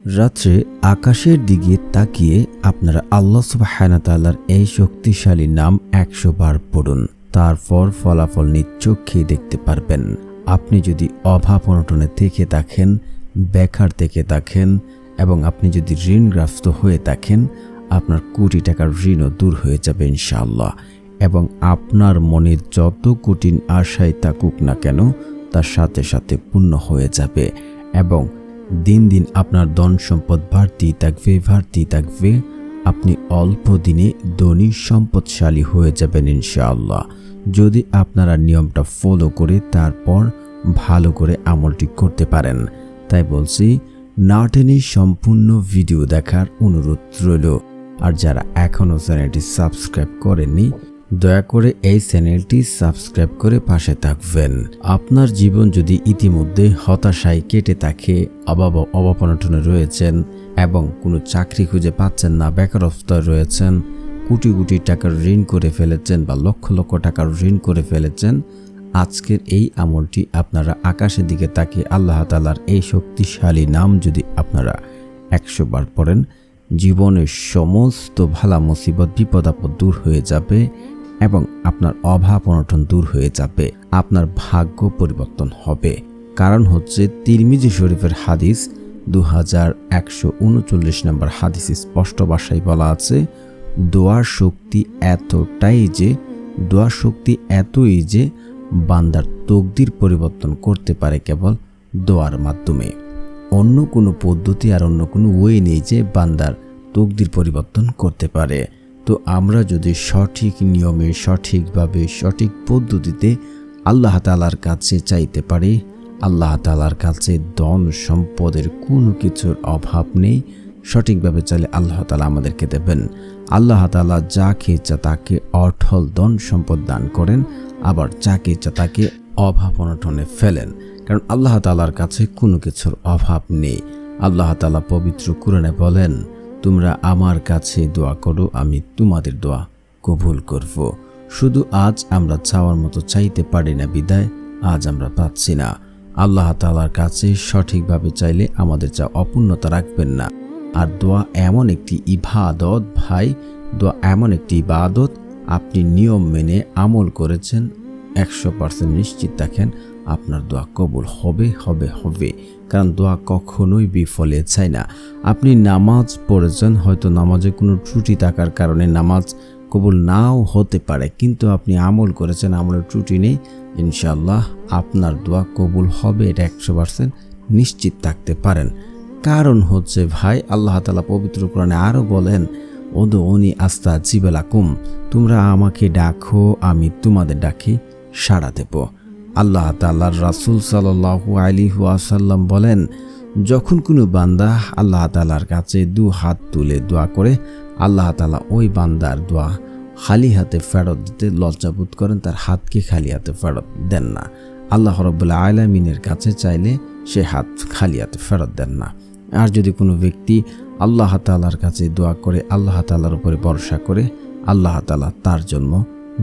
রাত্রে আকাশের দিকে তাকিয়ে আপনারা আল্লাহ সুবহানাহু ওয়া তাআলার এই শক্তিশালী নাম 100 বার পড়ুন। তারপর ফলাফল নিজ চোখেই দেখতে পারবেন। আপনি যদি অভাব অনটনে থেকে থাকেন, বেকার থেকে থাকেন এবং আপনি যদি ঋণগ্রস্ত হয়ে থাকেন, আপনার কোটি টাকার ঋণও দূর হয়ে যাবে ইনশাআল্লাহ। এবং আপনার মনে যত কঠিন আশাই থাকুক না কেন, তার সাথে সাথে পূর্ণ হয়ে যাবে এবং দিন দিন আপনার ধন সম্পদ বাড়তেই থাকবে। আপনি অল্প দিনে ধনী সম্পদশালী হয়ে যাবেন ইনশাআল্লাহ, যদি আপনারা নিয়মটা ফলো করে তারপর ভালো করে আমলটি করতে পারেন। তাই বলছি, না টেনে সম্পূর্ণ ভিডিও দেখার অনুরোধ রইল। আর যারা এখনও চ্যানেলটি সাবস্ক্রাইব করেননি, দয়া করে এই চ্যানেলটি সাবস্ক্রাইব করে পাশে থাকবেন। আপনার জীবন যদি ইতিমধ্যে হতাশায় কেটে থাকে, অভাব অনটনে রয়েছেন এবং কোনো চাকরি খুঁজে পাচ্ছেন না, বেকারত্বে রয়েছেন, কোটি কোটি টাকার ঋণ করে ফেলেছেন বা লক্ষ লক্ষ টাকার ঋণ করে ফেলেছেন, আজকের এই আমলটি আপনারা আকাশের দিকে তাকিয়ে আল্লাহ তাআলার এই শক্তিশালী নাম যদি আপনারা 100 বার পড়েন, জীবনের সমস্ত ভালা মুসিবত বিপদ আপদ দূর হয়ে যাবে এবং আপনার অভাব অনটন দূর হয়ে যাবে। আপনার ভাগ্য পরিবর্তন হবে। কারণ হচ্ছে তিরমিজি শরীফের হাদিস 2139 নম্বর হাদিস স্পষ্ট ভাষায় বলা আছে, দোয়ার শক্তি এতই যে বান্দার তকদির পরিবর্তন করতে পারে কেবল দোয়ার মাধ্যমে। অন্য কোনো পদ্ধতি আর অন্য কোনো ওয়ে নেই যে বান্দার তকদির পরিবর্তন করতে পারে। তো আমরা যদি সঠিক নিয়মে, সঠিকভাবে, সঠিক পদ্ধতিতে আল্লাহ তাআলার কাছে চাইতে পারি, আল্লাহ তাআলার কাছে ধন সম্পদের কোনো কিছুর অভাব নেই। সঠিকভাবে চাইলে আল্লাহ তাআলা আমাদেরকে দেবেন। আল্লাহ তাআলা যাকে ইচ্ছা তাকে অঢল ধন সম্পদ দান করেন, আবার যাকে ইচ্ছা তাকে অভাব অনটনে ফেলেন। কারণ আল্লাহ তাআলার কাছে কোনো কিছুর অভাব নেই। আল্লাহ তাআলা পবিত্র কুরআনে বলেন, তোমরা আমার কাছে দোয়া করো, আমি তোমাদের দোয়া কবুল করব। শুধু আজ আমরা চাওয়ার মতো চাইতে পারি না বিদায় আজ আমরা পাচ্ছি না। আল্লাহ তাআলার কাছে সঠিকভাবে চাইলে আমাদের যা অপূর্ণতা রাখবেন না। আর দোয়া এমন একটি ইবাদত ভাই, দোয়া এমন একটি ইবাদত, আপনি নিয়ম মেনে আমল করেছেন, 100% নিশ্চিত থাকেন আপনার দোয়া কবুল হবে। কারণ দোয়া কখনোই বিফলে যায় না। আপনি নামাজ পড়েছেন, হয়তো নামাজে কোনো ত্রুটি থাকার কারণে নামাজ কবুল নাও হতে পারে, কিন্তু আপনি আমল করেছেন, আমলের ত্রুটি নেই, ইনশাআল্লাহ আপনার দোয়া কবুল হবে, এটা 100% নিশ্চিত থাকতে পারেন। কারণ হচ্ছে ভাই, আল্লাহ তাআলা পবিত্র কোরআনে আরও বলেন, উদউনি আস্তাজিব লাকুম, তোমরা আমাকে ডাকো, আমি তোমাদের ডাকি সাড়া দেব। আল্লাহ তাআলার রাসূল সাল্লাল্লাহু আলাইহি ওয়াসাল্লাম বলেন, যখন কোনো বান্দা আল্লাহ তাআলার কাছে 2 হাত তুলে দোয়া করে, আল্লাহ তাআলা ওই বান্দার দোয়া খালি হাতে ফেরত দিতে লজ্জাবোধ করেন, তার হাতকে খালি হাতে ফেরত দেন না। আল্লাহ রাব্বুল আলামিনের কাছে চাইলে সে হাত খালি হাতে ফেরত দেন না। আর যদি কোনো ব্যক্তি আল্লাহ তাআলার কাছে দোয়া করে, আল্লাহ তাআলার উপরে ভরসা করে, আল্লাহ তাআলা তার জন্য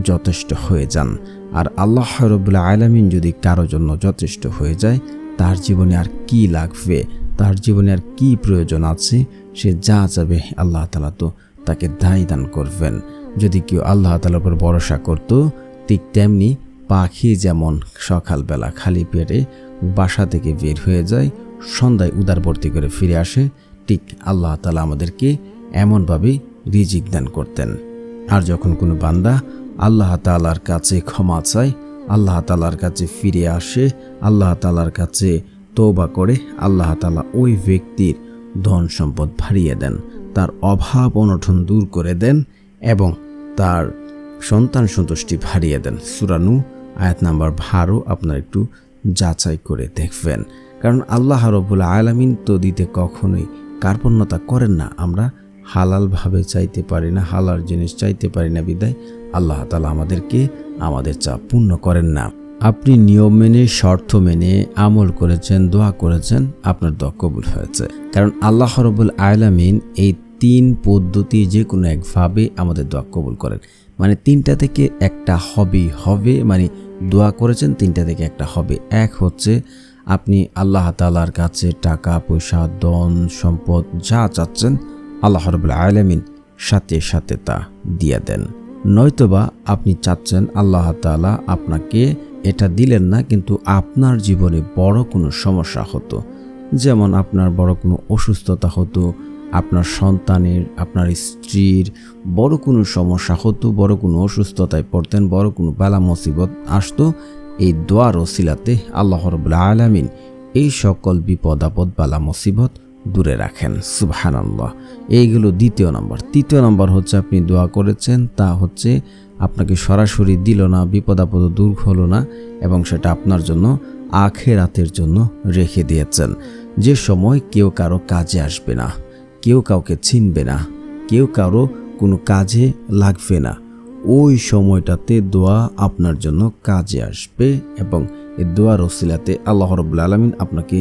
যথেষ্ট হয়ে যান। আর আল্লাহ রাব্বুল আলামিন যদি কারো জন্য যথেষ্ট হয়ে যায়, তার জীবনে আর কি লাগবে, তার জীবনে আর কি প্রয়োজন আছে, সে যা চাবে আল্লাহ তাআলা তো তাকে দান করবেন। যদি কেউ আল্লাহ তাআলার উপর ভরসা করত, ঠিক তেমনি পাখি যেমন সকালবেলা খালি পেটে বাসা থেকে বের হয়ে যায়, সন্ধ্যায় উদার ভর্তি করে ফিরে আসে, ঠিক আল্লাহ তাআলা আমাদেরকে এমনভাবে রিজিক দান করতেন। আর যখন কোনো বান্দা আল্লাহ তাআলার কাছে ক্ষমা চায়, আল্লাহ তাআলার কাছে ফিরে আসে, আল্লাহ তাআলার কাছে তওবা করে, আল্লাহ তাআলা ওই ব্যক্তির ধন সম্পদ বাড়িয়ে দেন, তার অভাব অনটন দূর করে দেন এবং তার সন্তান সন্তুষ্টি বাড়িয়ে দেন। সূরা নূহ আয়াত নাম্বার 12 আপনারা একটু যাচাই করে দেখবেন। কারণ আল্লাহ রাব্বুল আলামিন তো দিতে কখনোই কার্পণ্যতা করেন না। আমরা হালালভাবে চাইতে পারি না, হালাল জিনিস চাইতে পারি না বিদায় আল্লাহ তাআলা আমাদেরকে আমাদের চাওয়া পূর্ণ করেন না। আপনি নিয়ম মেনে, শর্ত মেনে আমল করেছেন, দোয়া করেছেন, আপনার দোয়া কবুল হয়েছে। কারণ আল্লাহ রাব্বুল আলামিন এই 3 পদ্ধতি যে কোনো একভাবে আমাদের দোয়া কবুল করেন। মানে 3টা থেকে একটা হবে, মানে দোয়া করেছেন 3টা থেকে একটা হবে। এক হচ্ছে আপনি আল্লাহ তাআলার কাছে টাকা পয়সা ধন সম্পদ যা চাচ্ছেন আল্লাহ রাব্বুল আলামিন সাথে সাথে তা দিয়ে দেন। নয়তোবা আপনি চাচ্ছেন আল্লাহ তাআলা আপনাকে এটা দিলেন না, কিন্তু আপনার জীবনে বড় কোনো সমস্যা হতো, যেমন আপনার বড় কোনো অসুস্থতা হতো, আপনার সন্তানের আপনার স্ত্রীর বড় কোনো সমস্যা হতো, বড় কোনো অসুস্থতায় পড়তেন, বড় কোনো বালা মুসিবত আসতো, এই দোয়ার ওসিলাতে আল্লাহ রাব্বুল আলামিন এই সকল বিপদ আপদ বালা মুসিবত দূরে রাখেন। সুবহানাল্লাহ। এইগুলো দ্বিতীয় নম্বর। তৃতীয় নম্বর হচ্ছে আপনি দোয়া করেছেন, তা হচ্ছে আপনাকে সরাসরি দিল না, বিপদ আপদ দূর হলো না, এবং সেটা আপনার জন্য আখিরাতের জন্য রেখে দিয়েছেন। যে সময় কেউ কারো কাজে আসবে না, কেউ কাউকে চিনবে না, কেউ কারো কোনো কাজে লাগবে না, ওই সময়টাতে দোয়া আপনার জন্য কাজে আসবে, এবং এই দোয়ার ওসিলাতে আল্লাহ রাব্বুল আলামিন আপনাকে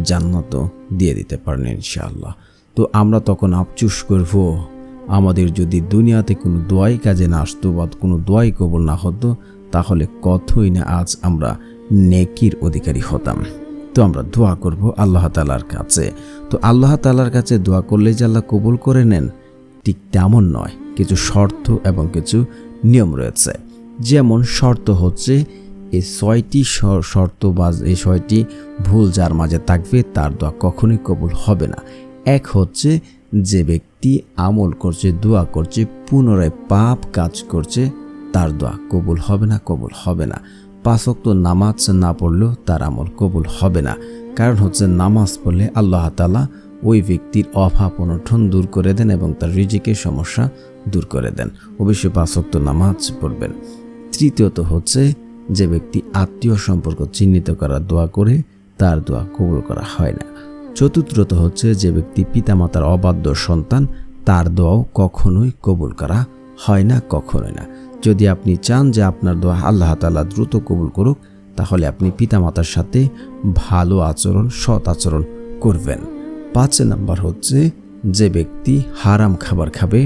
জান্নাত দিয়ে দিতে পারেন ইনশাআল্লাহ। তো আমরা তখন আফসোস করব, আমাদের যদি দুনিয়াতে কোনো দোয়াই কাজে না আসতো বা কোনো দোয়াই কবুল না হতো, তাহলে কতই না আজ আমরা নেকির অধিকারী হতাম। তো আমরা দোয়া করব আল্লাহ তাআলার কাছে। তো আল্লাহ তাআলার কাছে দোয়া করলে যে আল্লাহ কবুল করে নেন, ঠিক তেমন নয়। কিছু শর্ত এবং কিছু নিয়ম রয়েছে। যেমন শর্ত হচ্ছে এই 6টি শর্ত বা এই 6টি ভুল যার মাঝে থাকবে তার দোয়া কখনোই কবুল হবে না। এক হচ্ছে যে ব্যক্তি আমল করছে, দোয়া করছে, পুনরায় পাপ কাজ করছে, তার দোয়া কবুল হবে না, কবুল হবে না। 5 ওয়াক্ত নামাজ না পড়লেও তার আমল কবুল হবে না। কারণ হচ্ছে নামাজ পড়লে আল্লাহ তাআলা ওই ব্যক্তির অভাব অনটন দূর করে দেন এবং তার রিজিকের সমস্যা দূর করে দেন। অবশ্যই 5 ওয়াক্ত নামাজ পড়বেন। তৃতীয়ত হচ্ছে যে ব্যক্তি আত্মীয় সম্পর্ক চিহ্নিত করার দোয়া করে, তার দোয়া কবুল করা হয় না। চতুর্থত হচ্ছে যে ব্যক্তি পিতামাতার অবাধ্য সন্তান, তার দোয়াও কখনোই কবুল করা হয় না, কখনোই না। যদি আপনি চান যে আপনার দোয়া আল্লাহ তাআলা দ্রুত কবুল করুক, তাহলে আপনি পিতামাতার সাথে ভালো আচরণ, সৎ আচরণ করবেন। 5 নম্বর হচ্ছে যে ব্যক্তি হারাম খাবার খাবে,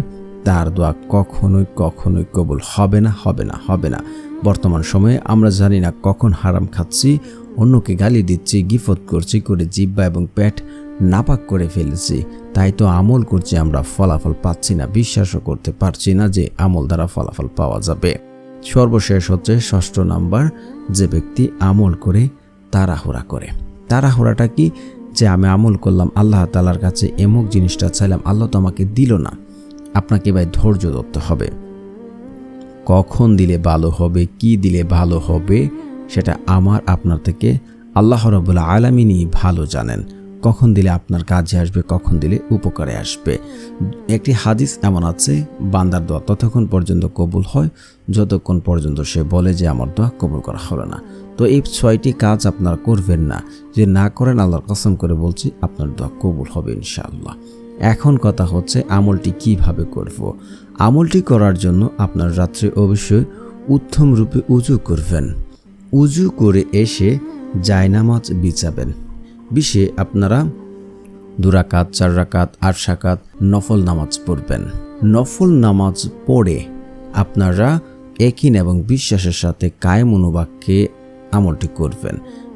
তার দোয়া কখনোই কখনোই কবুল হবে না, হবে না, হবে না। বর্তমান সময়ে আমরা জানি না কখন হারাম খাচ্ছি, অন্যকে গালি দিচ্ছি, গিফত করছি, করে জিহ্বা এবং পেট নাপাক করে ফেলেছি, তাই তো আমল করছি, আমরা ফলাফল পাচ্ছি না, বিশ্বাসও করতে পারছি না যে আমল দ্বারা ফলাফল পাওয়া যাবে। সর্বশেষ হচ্ছে 6 নাম্বার, যে ব্যক্তি আমল করে তাড়াহুড়া করে। তাড়াহুড়াটা কি? যে আমি আমল করলাম, আল্লাহ তাআলার কাছে এমক জিনিসটা চাইলাম, আল্লাহ তো আমাকে দিল না। আপনাকে ভাই ধৈর্য ধরতে হবে। কখন দিলে ভালো হবে, কি দিলে ভালো হবে, সেটা আমার আপনার থেকে আল্লাহ রাব্বুল আলামিনই ভালো জানেন। কখন দিলে আপনার কাজে আসবে, কখন দিলে উপকারে আসবে। একটি হাদিস এমন আছে, বান্দার দোয়া ততক্ষণ পর্যন্ত কবুল হয় যতক্ষণ পর্যন্ত সে বলে যে আমার দোয়া কবুল করা হলো না। তো এই 6টি কাজ আপনারা করবেন না। যে না করেন, আল্লাহর কসম করে বলছি, আপনার দোয়া কবুল হবে ইনশাআল্লাহ। এখন কথা হচ্ছে আমলটি কিভাবে করব। আমলটি করার জন্য আপনার রাত্রে অবশ্যই উত্তম রূপে উযু করবেন। উযু করে এসে জায়নামাজ বিছাবেন। বিশে আপনারা 2 রাকাত, 4 রাকাত, 8 রাকাত নফল নামাজ পড়বেন। নফল নামাজ পড়ে আপনারা ইয়াকিন এবং বিশ্বাসের সাথে কায়েম অনুবাক্যে আমলটি করবেন।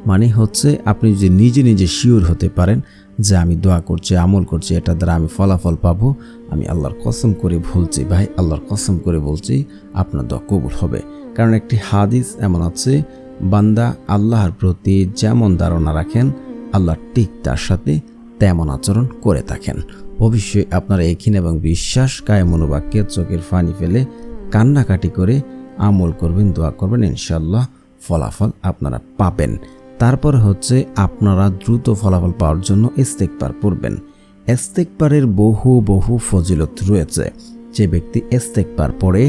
মানে হচ্ছে আপনি যদি নিজে নিজে শিওর হতে পারেন যে আমি দোয়া করছি, আমল করছি, এটা দ্বারা আমি ফলাফল পাবো, আমি আল্লাহর কসম করে বলছি, ভাই আল্লাহর কসম করে বলছি, আপনার দোয়া কবুল হবে। কারণ একটি হাদিস এমন আছে, বান্দা আল্লাহর প্রতি যেমন ধারণা রাখেন, আল্লাহ ঠিক তার সাথে তেমন আচরণ করে থাকেন। অবশ্যই আপনারা ইয়াকিন এবং বিশ্বাস কায়েম অনুবাক্যে চোখের পানি ফেলে কান্নাকাটি করে আমল করবেন, দোয়া করবেন, ইনশাআল্লাহ ফলাফল আপনারা পাবেন। তারপর হচ্ছে আপনারা দ্রুত ফলাফল পাওয়ার জন্য ইস্তেগফার পড়বেন। ইস্তেগফারের বহু বহু ফজিলত রয়েছে। যে ব্যক্তি ইস্তেগফার পড়ে,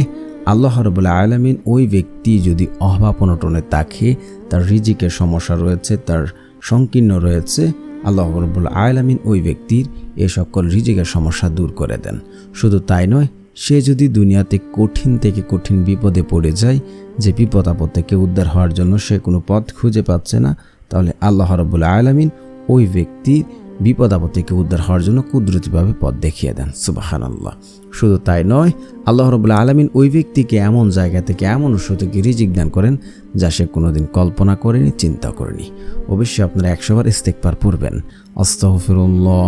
আল্লাহ রাব্বুল আলামিন ওই ব্যক্তি যদি অভাব অনটনে থাকে, তার রিজিকের সমস্যা রয়েছে, তার সংকীর্ণ রয়েছে, আল্লাহ রাব্বুল আলামিন ওই ব্যক্তির এ সকল রিজিকের সমস্যা দূর করে দেন। শুধু তাই নয়, সে যদি দুনিয়াতে কঠিন থেকে কঠিন বিপদে পড়ে যায়, যে বিপদ আপদ থেকে উদ্ধার হওয়ার জন্য সে কোনো পথ খুঁজে পাচ্ছে না, তাহলে আল্লাহ রাব্বুল আলামিন ওই ব্যক্তির বিপদ আপদ থেকে উদ্ধার হওয়ার জন্য কুদরতিভাবে পথ দেখিয়ে দেন। সুবহানাল্লাহ। শুধু তাই নয়, আল্লাহ রাব্বুল আলামিন ওই ব্যক্তিকে এমন জায়গা থেকে, এমন উৎস থেকে রিজিক দান করেন যা সে কোনোদিন কল্পনা করেনি, চিন্তা করেনি। অবশ্যই আপনারা 100 বার ইস্তেগফার পড়বেন। আস্তাগফিরুল্লাহ,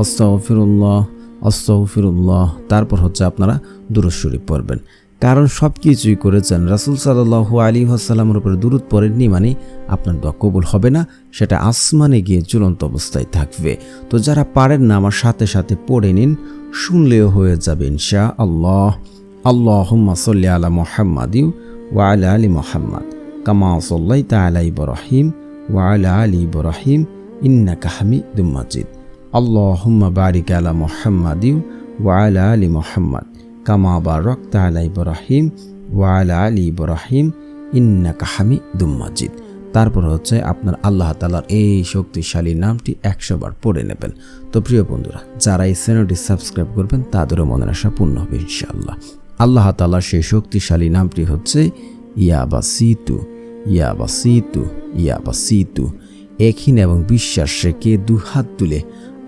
আস্তাগফিরুল্লাহ, আস্তাগফিরুল্লাহ। তারপর হচ্ছে আপনারা দুরূদ শরীফ পড়বেন। কারণ সব কিছুই করেছেন রাসূল সাল্লাল্লাহু আলাইহি ওয়াসাল্লামের উপরে দুরূদ পড়েননি মানে আপনার দোয়া কবুল হবে না, সেটা আসমানে গিয়ে ঝুলন্ত অবস্থায় থাকবে। তো যারা পারেন না আমার সাথে সাথে পড়ে নিন, শুনলেও হয়ে যাবে ইনশাআল্লাহ। আল্লাহুম্মা সাল্লি আলা মুহাম্মাদিন ওয়া আলা আলি মুহাম্মাদ কামা সাল্লাইতা আলা ইব্রাহিম ওয়া আলা আলি ইব্রাহিম ইন্নাকা হামিদুম মাজিদ। আল্লাহুম্মা বারিক আলা মুহাম্মাদিন ওয়া আলা আলি মুহাম্মাদ কামা বারাকতা আলা ইব্রাহিম ওয়া আলা আলি ইব্রাহিম ইন্নাকা হামিদুম মাজিদ। তারপর হচ্ছে আপনার আল্লাহ তাআলার এই শক্তিশালী নামটি 100 বার পড়ে নেবেন। তো প্রিয় বন্ধুরা, যারা এই চ্যানেলটি সাবস্ক্রাইব করবেন তাদেরও মনের আশা পূর্ণ হবে ইনশাআল্লাহ। আল্লাহ তাআলার সেই শক্তিশালী নামটি হচ্ছে ইয়া বাসিতু, ইয়া বাসিতু, ইয়া বাসিতু। একহীন এবং বিশ্বাস রেখে দুহাত তুলে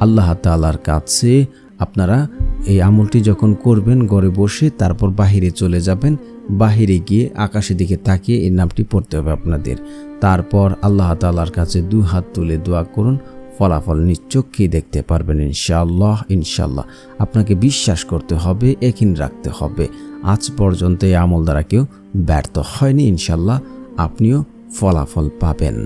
আল্লাহ তাআলার কাছে আপনারা এই আমলটি যখন করবেন ঘরে বসে, তারপর বাহিরে চলে যাবেন। বাহিরে গিয়ে আকাশের দিকে তাকিয়ে এই নামটি পড়তে হবে আপনাদের। তারপর আল্লাহ তাআলার কাছে দুহাত তুলে দোয়া করুন, ফলাফল নিশ্চয়ই দেখতে পারবেন ইনশাআল্লাহ। ইনশাআল্লাহ আপনাকে বিশ্বাস করতে হবে, একই রাখতে হবে। আজ পর্যন্ত এই আমল দ্বারা কেউ ব্যর্থ হয়নি। ইনশাআল্লাহ আপনিও ফলাফল পাবেন।